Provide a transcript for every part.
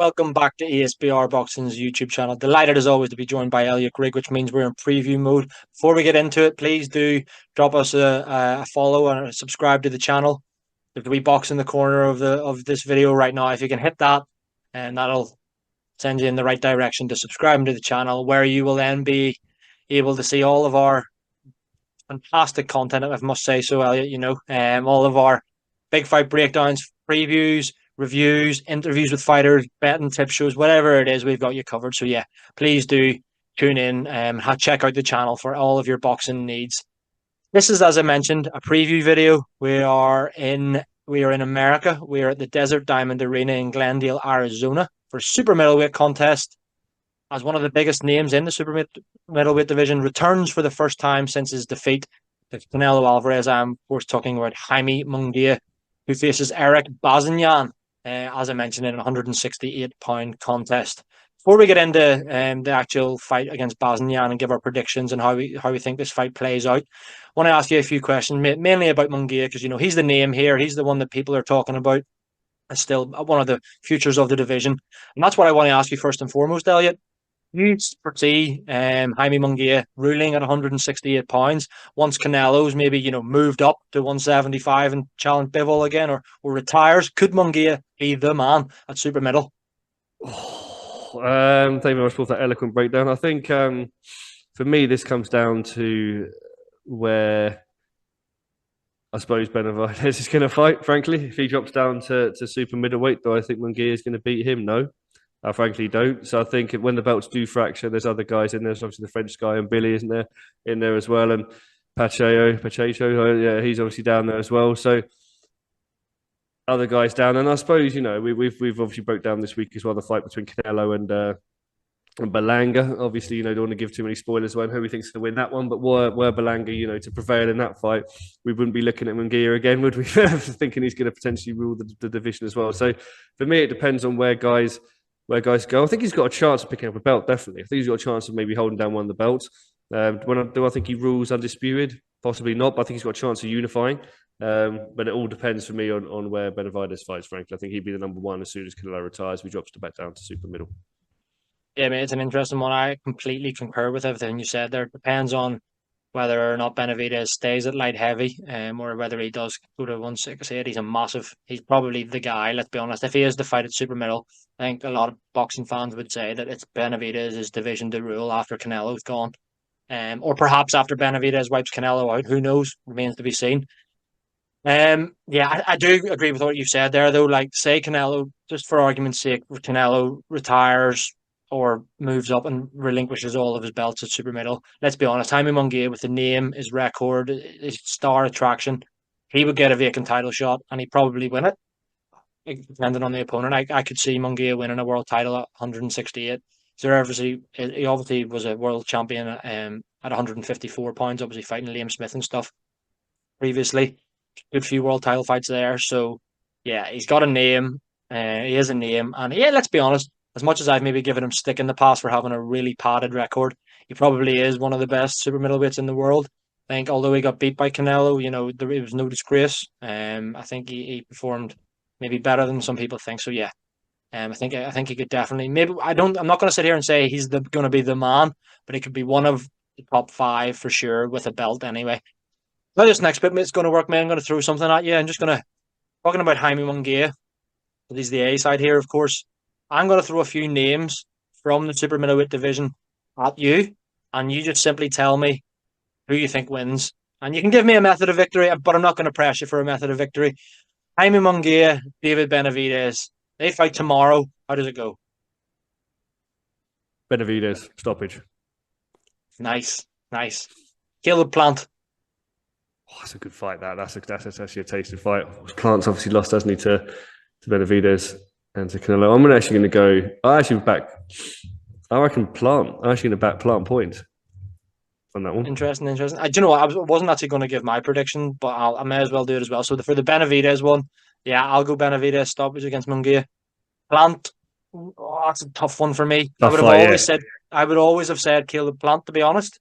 Welcome back to ESBR Boxing's YouTube channel. Delighted as always to be joined by Erik, which means we're in preview mode. Before we get into it, please do drop us a follow and subscribe to the channel. There's a wee box in the corner of this video right now. If you can hit that, and that'll send you in the right direction to subscribe to the channel, where you will then be able to see all of our fantastic content, if I must say so, Elliot. All of our big fight breakdowns, previews, reviews, interviews with fighters, betting tip shows, whatever it is, we've got you covered. So yeah, please do tune in and check out the channel for all of your boxing needs. This is, as I mentioned, a preview video. We are in America. We are at the Desert Diamond Arena in Glendale, Arizona, for a super middleweight contest. As one of the biggest names in the super middleweight division, returns for the first time since his defeat to Canelo Alvarez. I'm, of course, talking about Jaime Munguia, who faces Erik Bazinyan, as I mentioned, in a 168-pound contest. Before we get into the actual fight against Bazinyan and give our predictions and how we think this fight plays out, I want to ask you a few questions, mainly about Munguia, because he's the name here. He's the one that people are talking about as still one of the futures of the division, and that's what I want to ask you first and foremost, Elliot. You foresee Jaime Munguia ruling at 168 pounds once Canelo's maybe moved up to 175 and challenge Bivol again, or retires? Could Munguia be the man at super middle? Thank you very much for that eloquent breakdown. I think for me this comes down to where I suppose Benavidez is going to fight. Frankly, if he drops down to super middleweight, do I think Munguia is going to beat him? No. I frankly don't. So I think when the belts do fracture, there's other guys in there. There's obviously the French guy and Billy, isn't there, in there as well, and Pacheco, yeah, he's obviously down there as well. So other guys down, and I suppose we've obviously broke down this week as well the fight between Canelo and Berlanga. Obviously, don't want to give too many spoilers on who we think's going to win that one, but were Berlanga, to prevail in that fight, we wouldn't be looking at Munguia again, would we? Thinking he's going to potentially rule the division as well. So for me, it depends on where guys go. I think he's got a chance of picking up a belt, definitely. I think he's got a chance of maybe holding down one of the belts. Do I think he rules undisputed? Possibly not, but I think he's got a chance of unifying. But it all depends for me on where Benavidez fights, frankly. I think he'd be the number one as soon as Canelo retires. We drops back down to super middle. Yeah, mate, it's an interesting one. I completely concur with everything you said there. It depends on whether or not Benavidez stays at light heavy, or whether he does go to 168. He's probably the guy, let's be honest. If he is to fight at super middle, I think a lot of boxing fans would say that it's Benavidez's division to rule after Canelo's gone. Or perhaps after Benavidez wipes Canelo out. Who knows? Remains to be seen. Yeah, I do agree with what you said there, though. Like, say Canelo, just for argument's sake, Canelo retires or moves up and relinquishes all of his belts at super middle. Let's be honest, Jaime Munguia, with the name, his record, his star attraction, he would get a vacant title shot and he'd probably win it, depending on the opponent. I could see Munguia winning a world title at 168. So he obviously was a world champion at 154 pounds, obviously fighting Liam Smith and stuff previously. Good few world title fights there. So yeah, he's got a name. He has a name, and yeah, let's be honest. As much as I've maybe given him stick in the past for having a really padded record, he probably is one of the best super middleweights in the world. I think although he got beat by Canelo, it was no disgrace. I think he performed maybe better than some people think. So yeah, I think he could definitely. Maybe I'm not going to sit here and say he's going to be the man, but he could be one of the top 5 for sure with a belt anyway. Now this next bit is going to work, man. I'm going to throw something at you. I'm just going to talking about Jaime Munguia. He's the A side here, of course. I'm going to throw a few names from the super middleweight division at you, and you just simply tell me who you think wins. And you can give me a method of victory, but I'm not going to press you for a method of victory. Jaime Munguia, David Benavidez. They fight tomorrow. How does it go? Benavidez, stoppage. Nice. Caleb Plant. Oh, that's a good fight. That's actually a tasty fight. Plant's obviously lost, hasn't he, to Benavidez and to Canelo. I'm actually going to go. I reckon Plant. I'm actually going to back Plant points on that one. Interesting. Do you know what? I wasn't actually going to give my prediction, but I may as well do it as well. So for the Benavidez one, yeah, I'll go Benavidez stoppage against Munguia. Plant. Oh, that's a tough one for me. I would always have said Caleb Plant, to be honest.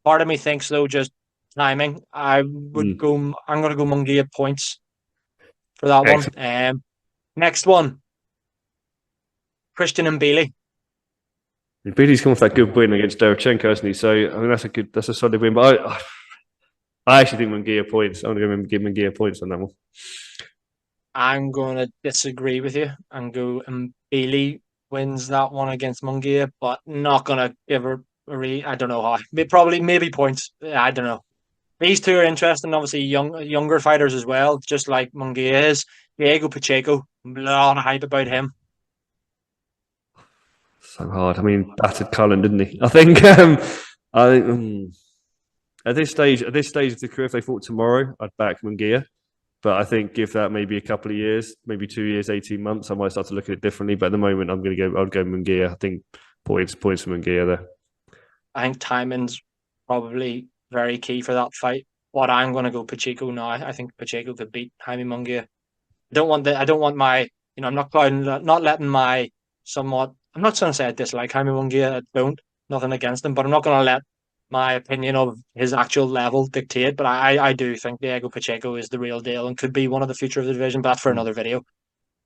Part of me thinks though, just timing. I'm going to go Munguia points for that one. Next one. Christian and Bailey. Billy's come off that good win against Derevchenko, hasn't he? So I mean, that's a solid win. But I actually think Munguia points. I'm going to give Munguia points on that one. I'm going to disagree with you and go and Bailey wins that one against Munguia, but not going to give her I don't know how. Maybe points. I don't know. These two are interesting. Obviously, younger fighters as well, just like Munguia is. Diego Pacheco, a lot of hype about him. So hard. I mean, battered Cullen, didn't he? I think. At this stage of the career, if they fought tomorrow, I'd back Munguia. But I think give that maybe a couple of years, maybe 2 years, 18 months, I might start to look at it differently. But at the moment, I'd go Munguia. I think points for Munguia there. I think timing's probably very key for that fight. But I'm going to go Pacheco now. I think Pacheco could beat Jaime Munguia. I don't want my, I'm not letting my somewhat, I'm not going to say I dislike Jaime Munguia. I don't, nothing against him, but I'm not going to let my opinion of his actual level dictate. But I do think Diego Pacheco is the real deal and could be one of the future of the division. But that's for another video.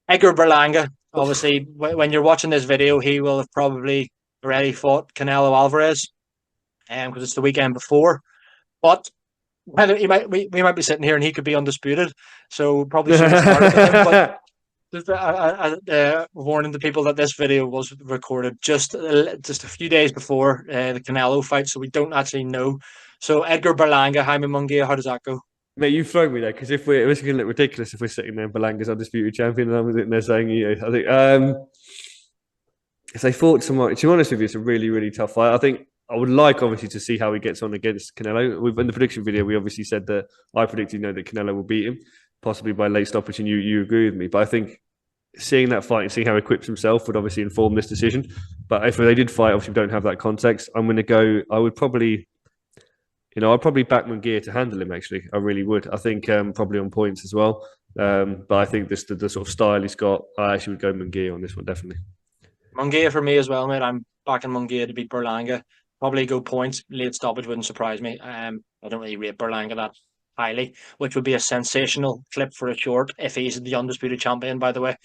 Edgar Berlanga, obviously, when you're watching this video, he will have probably already fought Canelo Alvarez, because it's the weekend before. But whether we might be sitting here and he could be undisputed, so probably shouldn't have started with him. But just warning the people that this video was recorded just a few days before the Canelo fight, so we don't actually know. So Edgar Berlanga, Jaime Munguia, how does that go? Mate, you've thrown me there because it's going to look ridiculous if we're sitting there and Berlanga's undisputed champion and I'm sitting there saying, I think if they fought tomorrow, to be honest with you, it's a really, really tough fight. I think I would like, obviously, to see how he gets on against Canelo. In the prediction video, we obviously said that I predicted, that Canelo will beat him, possibly by late stoppage, and you agree with me. But I think seeing that fight and seeing how he equips himself would obviously inform this decision. But if they did fight, obviously we don't have that context. I'm going to go, I would probably, I'd probably back Munguia to handle him, actually. I really would. I think probably on points as well. But I think the sort of style he's got, I actually would go Munguia on this one, definitely. Munguia for me as well, mate. I'm backing Munguia to beat Berlanga. Probably go points. Late stoppage wouldn't surprise me. I don't really rate Berlanga that highly, which would be a sensational clip for a short if he's the undisputed champion, by the way.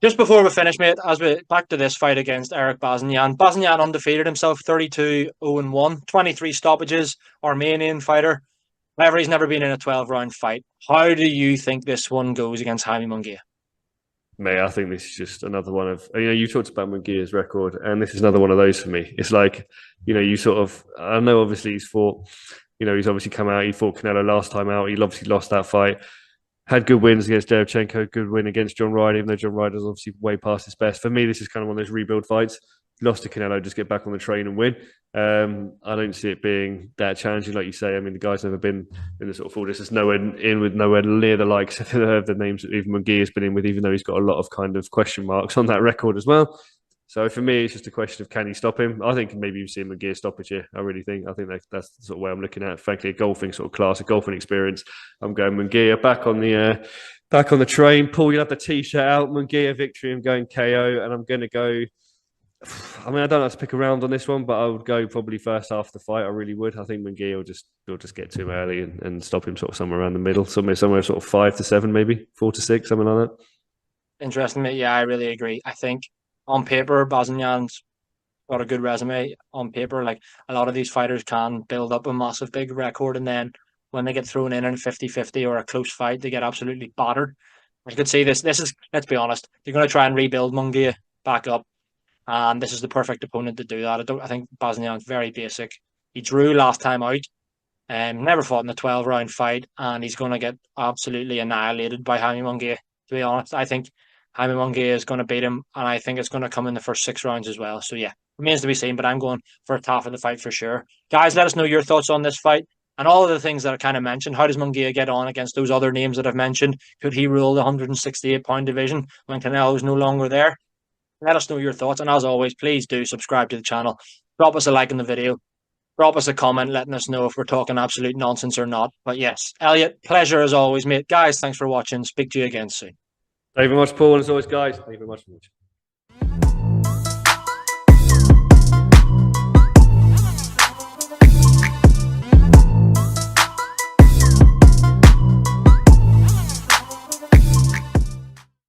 Just before we finish, mate, as we back to this fight against Erik Bazinyan. Bazinyan undefeated himself, 32-0-1, 23 stoppages, Armenian fighter. However, he's never been in a 12-round fight. How do you think this one goes against Jaime Munguia? Mate, I think this is just another one of, you talked about Munguia's record, and this is another one of those for me. It's like, you sort of, I know obviously he's fought, he's obviously come out, he fought Canelo last time out, he obviously lost that fight, had good wins against Derevchenko, good win against John Ryder, even though John Ryder's obviously way past his best. For me, this is kind of one of those rebuild fights. Lost to Canelo, just get back on the train and win. I don't see it being that challenging, like you say. I mean, the guy's never been in the sort of full distance, nowhere near the likes of the names that even Munguia's been in with, even though he's got a lot of kind of question marks on that record as well. So for me, it's just a question of can he stop him? I think maybe you see Munguia stoppage here. I really think. I think that's the sort of way I'm looking at. Frankly, a golfing sort of class, a golfing experience. I'm going Munguia back on the train. Paul, you'll have the t-shirt out. Munguia victory. I'm going KO, and I'm going to go. I mean, I don't have to pick a round on this one, but I would go probably first half of the fight. I really would. I think Munguia will just get to him early and stop him sort of somewhere around the middle, somewhere sort of 5-7, maybe 4-6, something like that. Interesting, mate. Yeah, I really agree. I think on paper, Bazinyan's got a good resume. On paper, like a lot of these fighters can build up a massive big record, and then when they get thrown in a 50-50 or a close fight, they get absolutely battered. I could see this. This is, let's be honest, you're going to try and rebuild Munguia back up. And this is the perfect opponent to do that. I think Bazinyan's very basic. He drew last time out, and never fought in a 12-round fight, and he's going to get absolutely annihilated by Jaime Munguia. To be honest, I think Jaime Munguia is going to beat him, and I think it's going to come in the first 6 rounds as well. So yeah, remains to be seen, but I'm going for a half of the fight for sure. Guys, let us know your thoughts on this fight and all of the things that I kind of mentioned. How does Munguia get on against those other names that I've mentioned? Could he rule the 168-pound division when Canelo's no longer there? Let us know your thoughts. And as always, please do subscribe to the channel. Drop us a like in the video. Drop us a comment letting us know if we're talking absolute nonsense or not. But yes, Elliot, pleasure as always, mate. Guys, thanks for watching. Speak to you again soon. Thank you very much, Paul. And as always, guys, thank you very much.